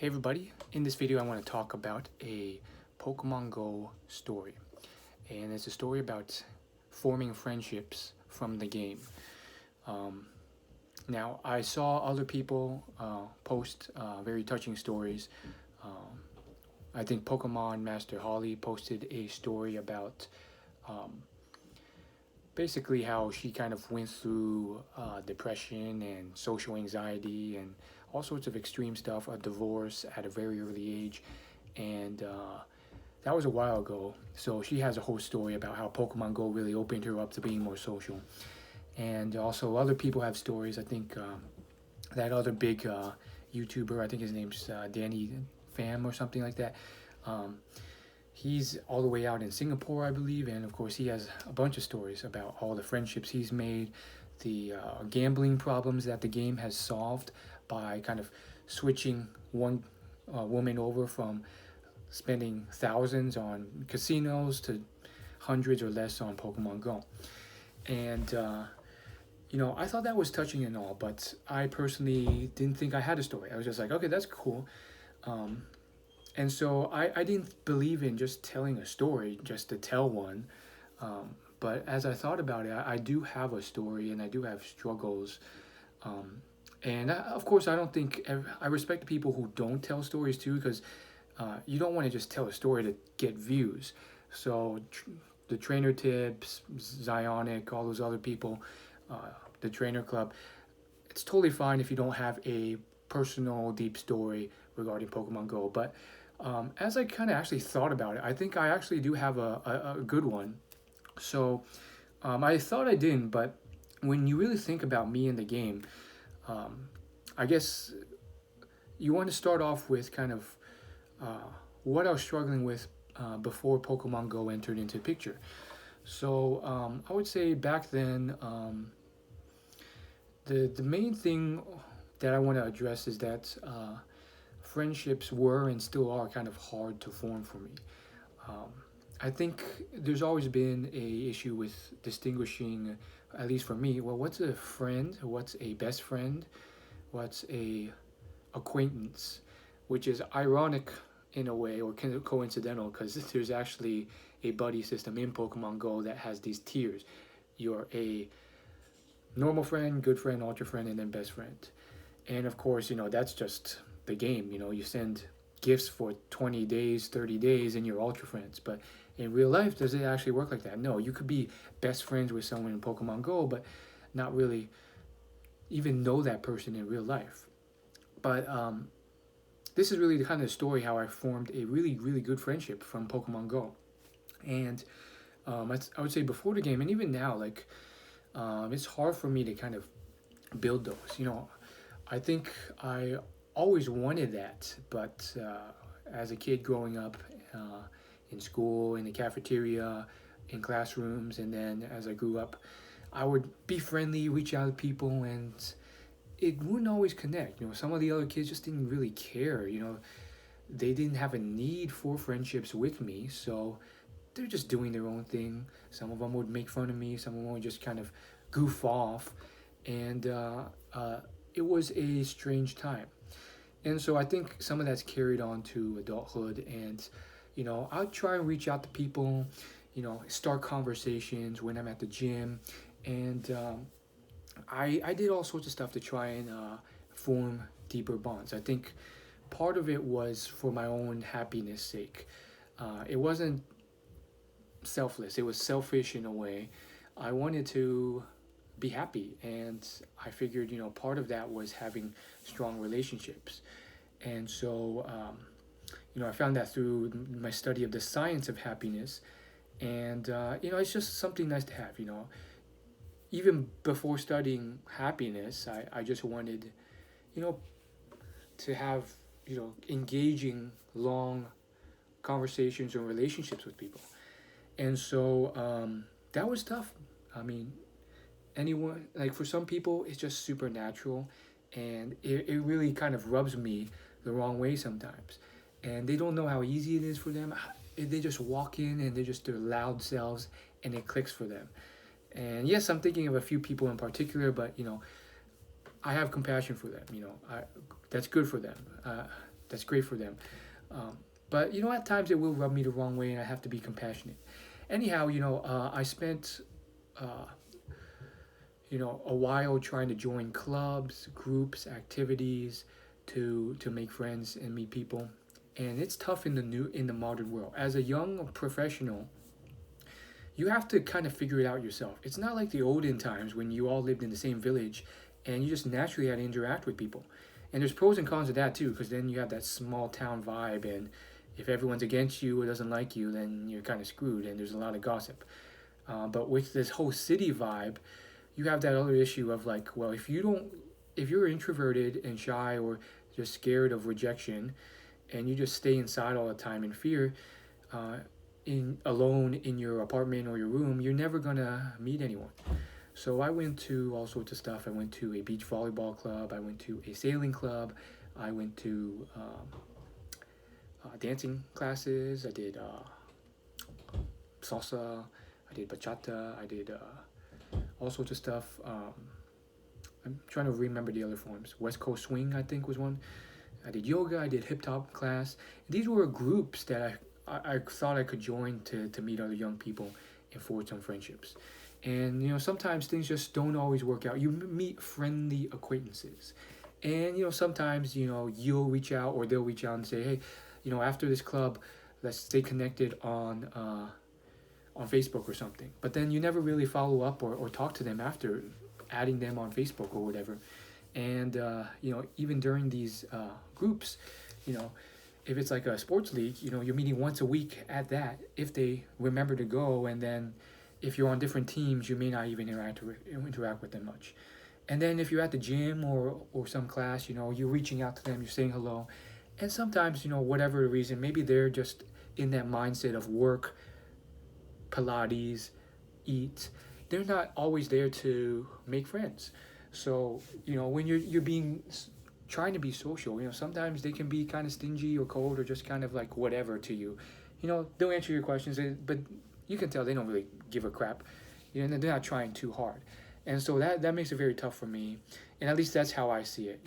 Hey everybody, in this video I want to talk about a Pokemon Go story. And it's a story about forming friendships from the game. Um, Now, I saw other people post very touching stories. Um, I think Pokemon Master Holly posted a story about um, basically how she kind of went through depression and social anxiety and all sorts of extreme stuff, a divorce at a very early age, and that was a while ago. So she has a whole story about how Pokemon Go really opened her up to being more social. And also, other people have stories. I think that other big YouTuber, I think his name's Danny Pham or something like that. Um, he's all the way out in Singapore, I believe, and of course, he has a bunch of stories about all the friendships he's made, the gambling problems that the game has solved by kind of switching one woman over from spending thousands on casinos to hundreds or less on Pokemon Go. And I thought that was touching and all, but I personally didn't think I had a story. I was just like, okay, that's cool. Um, and so I didn't believe in just telling a story just to tell one. But as I thought about it, I do have a story and I do have struggles. Um, and of course, I don't think I respect the people who don't tell stories too, because you don't want to just tell a story to get views. So the trainer tips, Zionic, all those other people, the trainer club, it's totally fine if you don't have a personal deep story regarding Pokemon Go. But as I kind of actually thought about it, I think I actually do have a good one. So I thought I didn't, but when you really think about me in the game, um, I guess you want to start off with kind of what I was struggling with before Pokemon Go entered into the picture. So I would say back then, the main thing that I want to address is that friendships were and still are kind of hard to form for me. Um, I think there's always been a issue with distinguishing, at least for me, well, what's a friend, what's a best friend, what's a acquaintance, which is ironic in a way or kind of coincidental because there's actually a buddy system in Pokemon Go that has these tiers. You're a normal friend, good friend, ultra friend, and then best friend. And of course, that's just the game. You send gifts for 20 days, 30 days, and you're ultra friends. But in real life, does it actually work like that? No, you could be best friends with someone in Pokemon Go, but not really even know that person in real life. But this is really the kind of story how I formed a really, really good friendship from Pokemon Go. And I would say before the game, and even now, like, it's hard for me to kind of build those. I think I always wanted that, but as a kid growing up in school, in the cafeteria, in classrooms, and then as I grew up, I would be friendly, reach out to people, and it wouldn't always connect. Some of the other kids just didn't really care. They didn't have a need for friendships with me, so they're just doing their own thing. Some of them would make fun of me, some of them would just kind of goof off, and it was a strange time. And so I think some of that's carried on to adulthood, and I'll try and reach out to people, start conversations when I'm at the gym, and I did all sorts of stuff to try and form deeper bonds. I think part of it was for my own happiness sake. It wasn't selfless, it was selfish in a way. I wanted to be happy, and I figured, part of that was having strong relationships. And so, I found that through my study of the science of happiness. And, it's just something nice to have. Even before studying happiness, I just wanted, you know, to have, engaging, long conversations or relationships with people. And so that was tough. I mean, anyone, like for some people, it's just supernatural. And it really kind of rubs me the wrong way sometimes. And they don't know how easy it is for them. They just walk in and they're just their loud selves and it clicks for them. And yes, I'm thinking of a few people in particular, but I have compassion for them. That's good for them. that's great for them. Um, but at times it will rub me the wrong way, and I have to be compassionate. Anyhow, I spent uh, a while trying to join clubs, groups, activities to make friends and meet people. And it's tough in the modern world. As a young professional, you have to kind of figure it out yourself. It's not like the olden times when you all lived in the same village and you just naturally had to interact with people. And there's pros and cons of that too, because then you have that small town vibe, and if everyone's against you or doesn't like you, then you're kind of screwed, and there's a lot of gossip. But with this whole city vibe, you have that other issue of like, well, if you're introverted and shy or just scared of rejection, and you just stay inside all the time in fear, uh, in alone in your apartment or your room, you're never gonna meet anyone. So I went to all sorts of stuff. I went to a beach volleyball club. I went to a sailing club. I went to dancing classes. I did salsa. I did bachata. I did all sorts of stuff. I'm trying to remember the other forms. West Coast Swing, I think, was one. I did yoga. I did hip hop class. These were groups that I thought I could join to meet other young people and forge some friendships. And sometimes things just don't always work out. You meet friendly acquaintances, and sometimes you'll reach out or they'll reach out and say, hey, after this club, let's stay connected on Facebook or something. But then you never really follow up or talk to them after adding them on Facebook or whatever. And even during these groups, you know, if it's like a sports league, you're meeting once a week at that if they remember to go, and then if you're on different teams, you may not even interact with them much. And then if you're at the gym or some class, you're reaching out to them, you're saying hello, and sometimes whatever the reason, maybe they're just in that mindset of work, Pilates, eat. They're not always there to make friends. So when you're being trying to be social, sometimes they can be kind of stingy or cold or just kind of like whatever to you. They'll answer your questions, but you can tell they don't really give a crap. They're not trying too hard, and so that makes it very tough for me. And at least that's how I see it.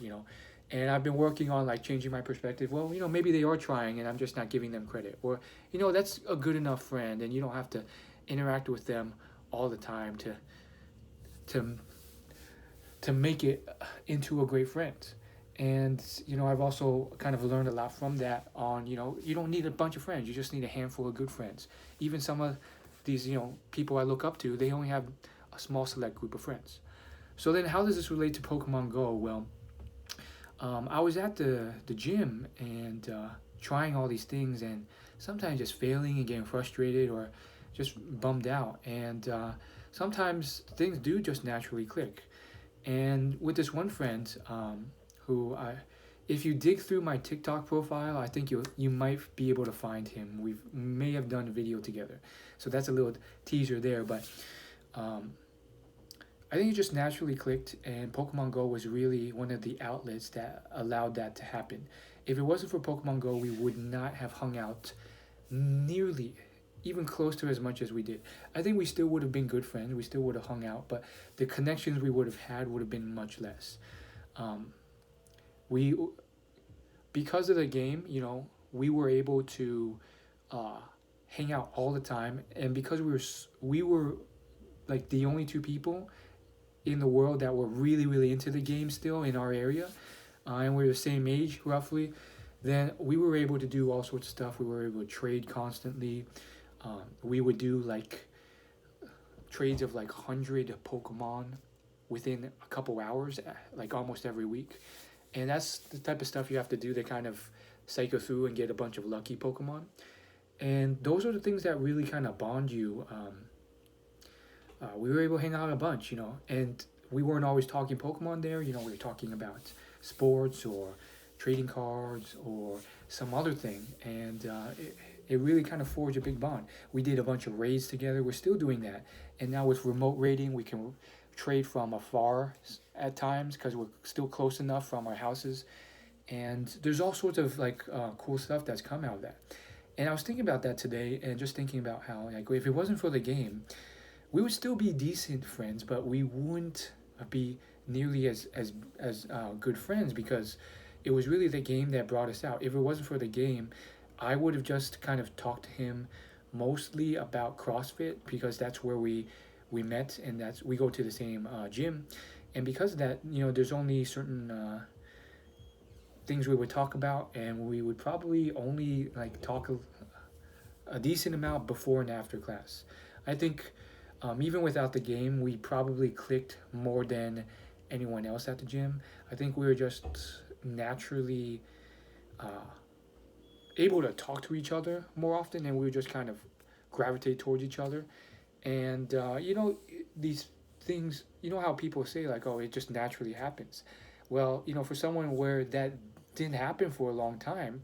And I've been working on like changing my perspective. Well, maybe they are trying, and I'm just not giving them credit. Or that's a good enough friend, and you don't have to interact with them all the time to to make it into a great friend. And I've also kind of learned a lot from that on you don't need a bunch of friends, you just need a handful of good friends. Even some of these people I look up to, they only have a small select group of friends. So then how does this relate to Pokemon Go? Well, I was at the gym and trying all these things, and sometimes just failing and getting frustrated or just bummed out. And sometimes things do just naturally click. And with this one friend, who if you dig through my TikTok profile, I think you might be able to find him. We may have done a video together, so that's a little teaser there. But I think it just naturally clicked, and Pokemon Go was really one of the outlets that allowed that to happen. If it wasn't for Pokemon Go, we would not have hung out nearly even close to as much as we did. I think we still would have been good friends. We still would have hung out, but the connections we would have had would have been much less. We Because of the game, we were able to uh, hang out all the time, and because we were like the only two people in the world that were really really into the game still in our area, and we're the same age roughly, then we were able to do all sorts of stuff. We were able to trade constantly. We would do like trades of like 100 Pokemon within a couple hours, like almost every week. And that's the type of stuff you have to do to kind of cycle through and get a bunch of lucky Pokemon. And those are the things that really kind of bond you. We were able to hang out a bunch, and we weren't always talking Pokemon there. We were talking about sports or trading cards or some other thing. And it really kind of forged a big bond. We did a bunch of raids together. We're still doing that. And now with remote raiding, we can trade from afar at times because we're still close enough from our houses. And there's all sorts of like cool stuff that's come out of that. And I was thinking about that today, and just thinking about how like if it wasn't for the game, we would still be decent friends, but we wouldn't be nearly as good friends because it was really the game that brought us out. If it wasn't for the game, I would have just kind of talked to him mostly about CrossFit because that's where we met, and that's we go to the same gym. And because of that, there's only certain things we would talk about, and we would probably only like talk a decent amount before and after class. I think even without the game, we probably clicked more than anyone else at the gym. I think we were just naturally uh, able to talk to each other more often, and we would just kind of gravitate towards each other. And these things, how people say like, "Oh, it just naturally happens." Well, for someone where that didn't happen for a long time,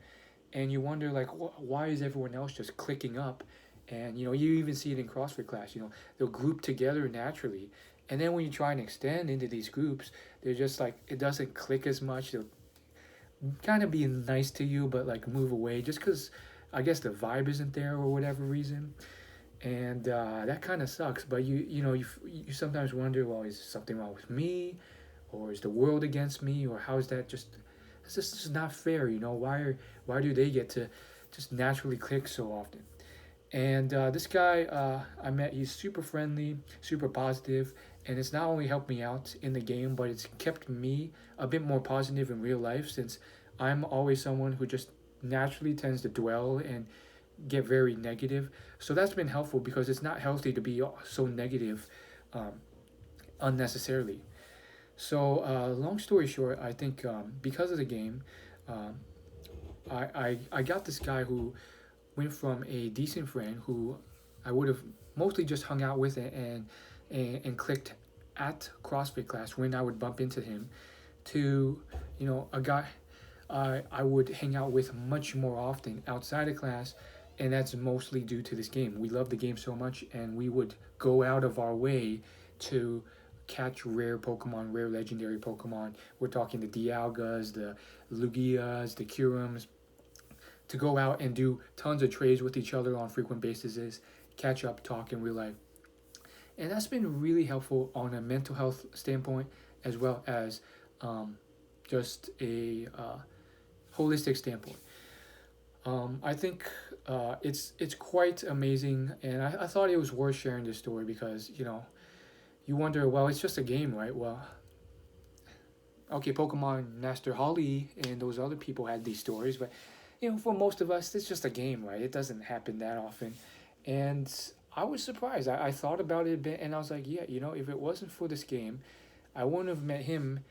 and you wonder like, why is everyone else just clicking up? And you even see it in CrossFit class. They'll group together naturally, and then when you try and extend into these groups, they're just like it doesn't click as much. They'll kind of be nice to you, but like move away just because I guess the vibe isn't there or whatever reason, and that kind of sucks. But you sometimes wonder, well, is something wrong with me, or is the world against me, or how is that just? It's just not fair. Why do they get to just naturally click so often? And this guy I met, he's super friendly, super positive, and it's not only helped me out in the game, but it's kept me a bit more positive in real life since I'm always someone who just naturally tends to dwell and get very negative. So that's been helpful because it's not healthy to be so negative um, unnecessarily. So, long story short, I think because of the game, um, I got this guy who went from a decent friend who I would have mostly just hung out with and clicked at CrossFit class when I would bump into him to a guy I would hang out with much more often outside of class, and that's mostly due to this game. We love the game so much, and we would go out of our way to catch rare Pokemon, rare legendary Pokemon. We're talking the Dialgas, the Lugias, the Curums, to go out and do tons of trades with each other on frequent basis, catch up, talk in real life. And that's been really helpful on a mental health standpoint as well as just a holistic standpoint. I think it's quite amazing, and I thought it was worth sharing this story because you wonder, well, it's just a game, right? Well, okay, Pokemon Master Holly and those other people had these stories, but for most of us, it's just a game, right? It doesn't happen that often, and I was surprised. I thought about it a bit, and I was like, yeah, if it wasn't for this game, I wouldn't have met him.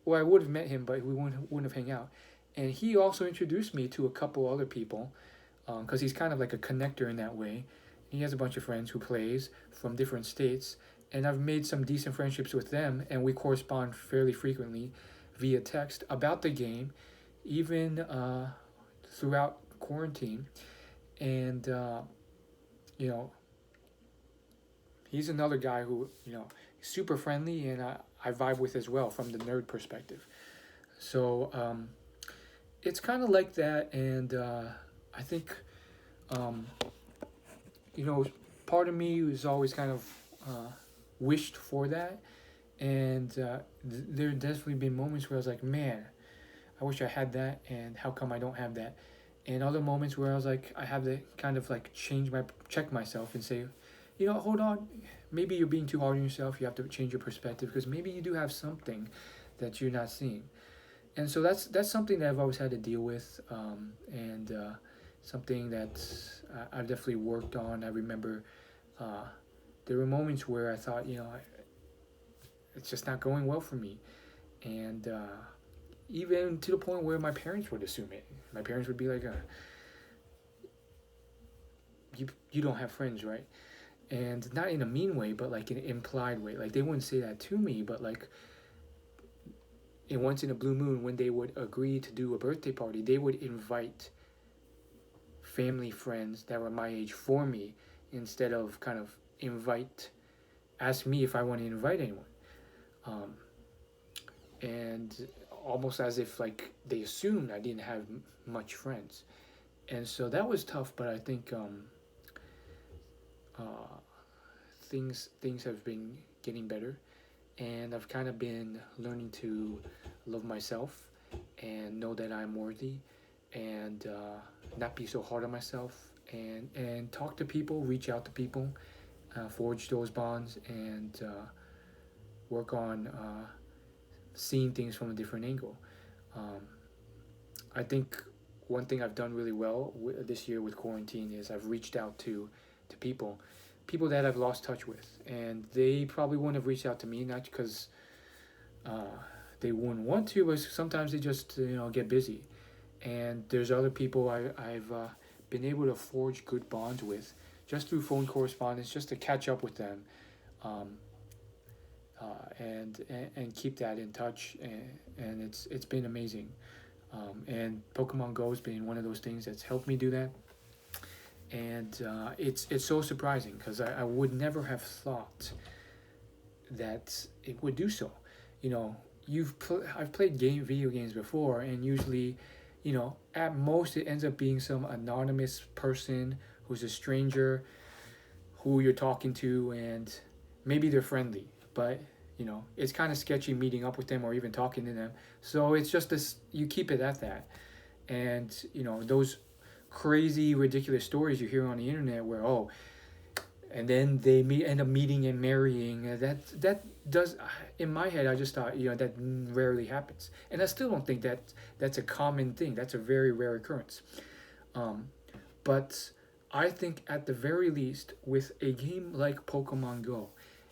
Well, I would have met him, but we wouldn't have hung out. And he also introduced me to a couple other people, because he's kind of like a connector in that way. He has a bunch of friends who plays from different states, and I've made some decent friendships with them, and we correspond fairly frequently via text about the game, even throughout quarantine. And you know, he's another guy who super friendly, and I vibe with as well from the nerd perspective. So it's kind of like that, and I think um, you know part of me was always kind of wished for that, and there definitely been moments where I was like, man, I wish I had that, and how come I don't have that? And other moments where I was like, I have to kind of like check myself and say, hold on, maybe you're being too hard on yourself. You have to change your perspective because maybe you do have something that you're not seeing. And so that's something that I've always had to deal with, and something that I've definitely worked on. I remember uh, there were moments where I thought, it's just not going well for me, and even to the point where my parents would assume it. My parents would be like, "You don't have friends, right?" And not in a mean way, but like in an implied way. Like they wouldn't say that to me, but like once in a blue moon, when they would agree to do a birthday party, they would invite family friends that were my age for me instead of kind of ask me if I want to invite anyone. Um, and almost as if like they assumed I didn't have much friends. And so that was tough, but I think uh, things have been getting better, and I've kind of been learning to love myself and know that I'm worthy, and not be so hard on myself, and talk to people, reach out to people, forge those bonds, and work on seeing things from a different angle. Um, I think one thing I've done really well this year with quarantine is I've reached out to people that I've lost touch with, and they probably wouldn't have reached out to me, not because uh, they wouldn't want to, but sometimes they just get busy. And there's other people I've been able to forge good bonds with just through phone correspondence, just to catch up with them, um, and keep that in touch, and it's been amazing. And Pokemon Go has been one of those things that's helped me do that, and it's so surprising because I would never have thought that it would do so. You know, I've played video games before, and usually, at most it ends up being some anonymous person who's a stranger who you're talking to, and maybe they're friendly, but it's kind of sketchy meeting up with them or even talking to them. So it's just this, you keep it at that. And those crazy ridiculous stories you hear on the internet where, oh, and then they end up meeting and marrying, that does, in my head I just thought, that rarely happens, and I still don't think that that's a common thing. That's a very rare occurrence. um, but I think at the very least with a game like Pokemon Go,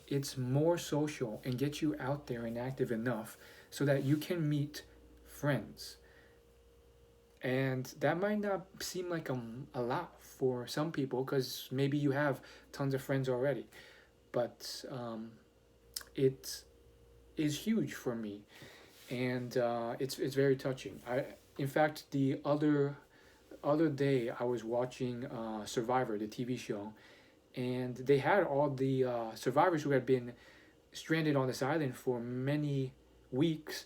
it's more social and gets you out there and active enough so that you can meet friends. And that might not seem like a lot for some people because maybe you have tons of friends already. But it is huge for me. And it's very touching. In fact, the other day I was watching Survivor, the TV show, and they had all the survivors who had been stranded on this island for many weeks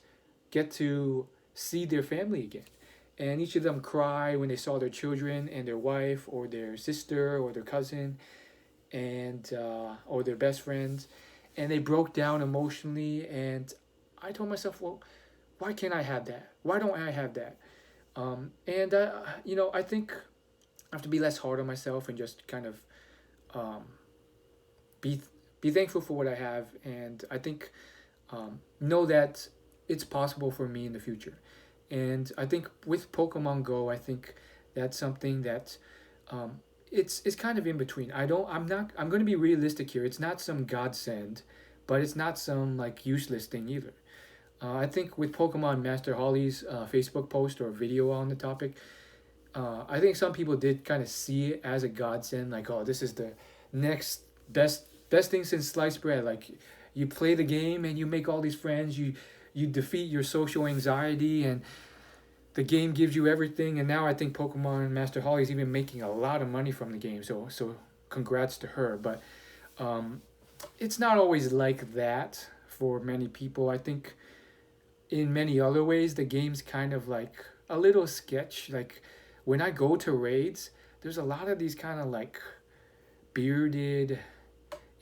get to see their family again. And each of them cry when they saw their children and their wife or their sister or their cousin and or their best friends, and they broke down emotionally. And I told myself, well, why can't I have that? Why don't I have that? And I think I have to be less hard on myself and just kind of um, be be thankful for what I have, and I think know that it's possible for me in the future. And I think with Pokemon Go, I think that's something that um, it's kind of in between. I'm going to be realistic here. It's not some godsend, but it's not some like useless thing either. I think with Pokemon Master Holly's Facebook post or video on the topic, I think some people did kind of see it as a godsend, like, oh, this is the next best thing since sliced bread. Like, you play the game and you make all these friends, you defeat your social anxiety, and the game gives you everything. And now I think Pokemon Master Holly is even making a lot of money from the game. So congrats to her. But it's not always like that for many people. I think in many other ways the game's kind of like a little sketch. Like when I go to raids, there's a lot of these kind of like bearded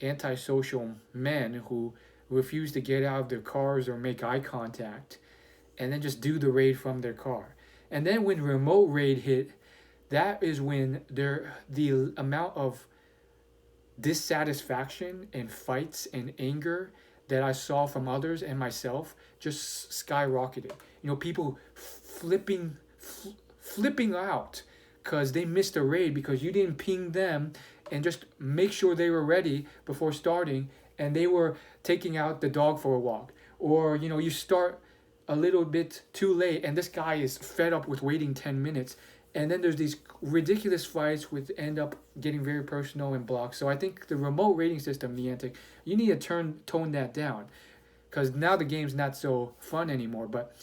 antisocial men who refuse to get out of their cars or make eye contact and then just do the raid from their car. And then when remote raid hit, that is when the amount of dissatisfaction and fights and anger that I saw from others and myself just skyrocketed. People flipping out because they missed a raid because you didn't ping them and just make sure they were ready before starting, and they were taking out the dog for a walk. Or you start a little bit too late and this guy is fed up with waiting 10 minutes, and then there's these ridiculous fights which end up getting very personal and blocked. So I think the remote rating system, Niantic, you need to tone that down because now the game's not so fun anymore. But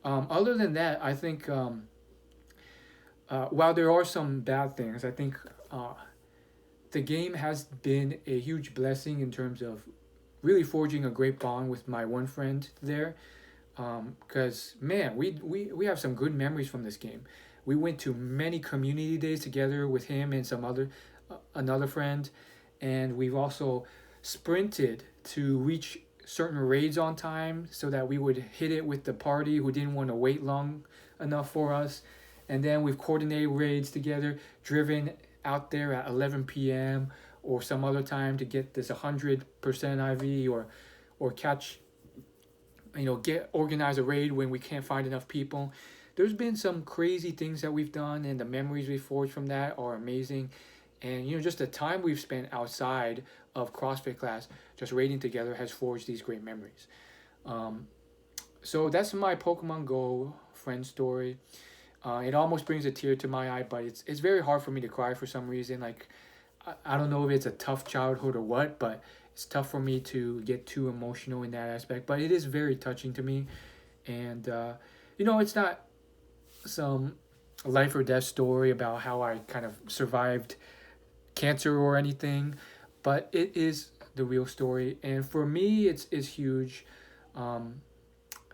other than that, I think while there are some bad things, I think the game has been a huge blessing in terms of really forging a great bond with my one friend there. Because man, we have some good memories from this game. We went to many community days together with him and some another friend, and we've also sprinted to reach certain raids on time so that we would hit it with the party who didn't want to wait long enough for us. And then we've coordinated raids together, driven out there at 11 p.m. or some other time to get this 100% IV, or catch, get organize a raid when we can't find enough people. There's been some crazy things that we've done, and the memories we forged from that are amazing. And just the time we've spent outside of CrossFit class, just raiding together, has forged these great memories. Um, so that's my Pokemon Go friend story. It almost brings a tear to my eye, but it's very hard for me to cry for some reason. Like, I don't know if it's a tough childhood or what, but it's tough for me to get too emotional in that aspect. But it is very touching to me, and it's not some life or death story about how I kind of survived cancer or anything, but it is the real story. And for me, it's huge. Um,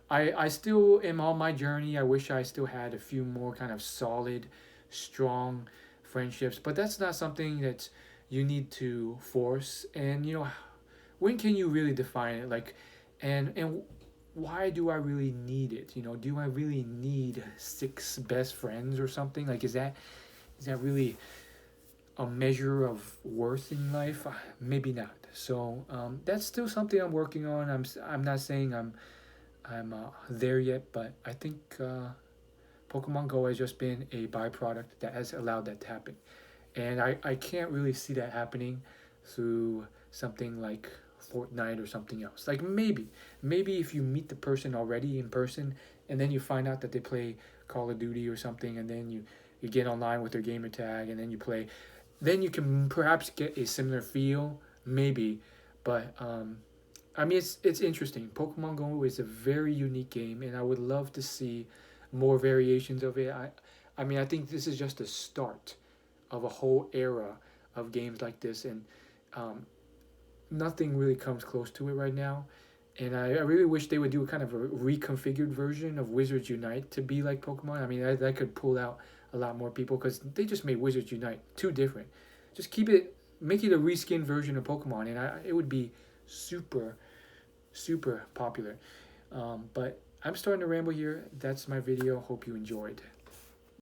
I still am on my journey. I wish I still had a few more kind of solid, strong friendships, but that's not something that you need to force. And when can you really define it? Like, and why do I really need it? Do I really need six best friends or something? Like, is that really a measure of worth in life? Maybe not. So that's still something I'm working on. I'm not saying I'm there yet, but I think Pokemon Go has just been a byproduct that has allowed that to happen. And I can't really see that happening through something like Fortnite or something else. Like, maybe if you meet the person already in person, and then you find out that they play Call of Duty or something, and then you get online with their gamer tag, and then you play, then you can perhaps get a similar feel, maybe. But I mean, it's interesting. Pokemon Go is a very unique game, and I would love to see more variations of it. I mean, I think this is just the start of a whole era of games like this, and um, nothing really comes close to it right now. And I really wish they would do a kind of a reconfigured version of Wizards Unite to be like Pokemon. I mean, that could pull out a lot more people, because they just made Wizards Unite too different. Just make it a reskin version of Pokemon, and it would be super, super popular. But I'm starting to ramble here. That's my video. Hope you enjoyed.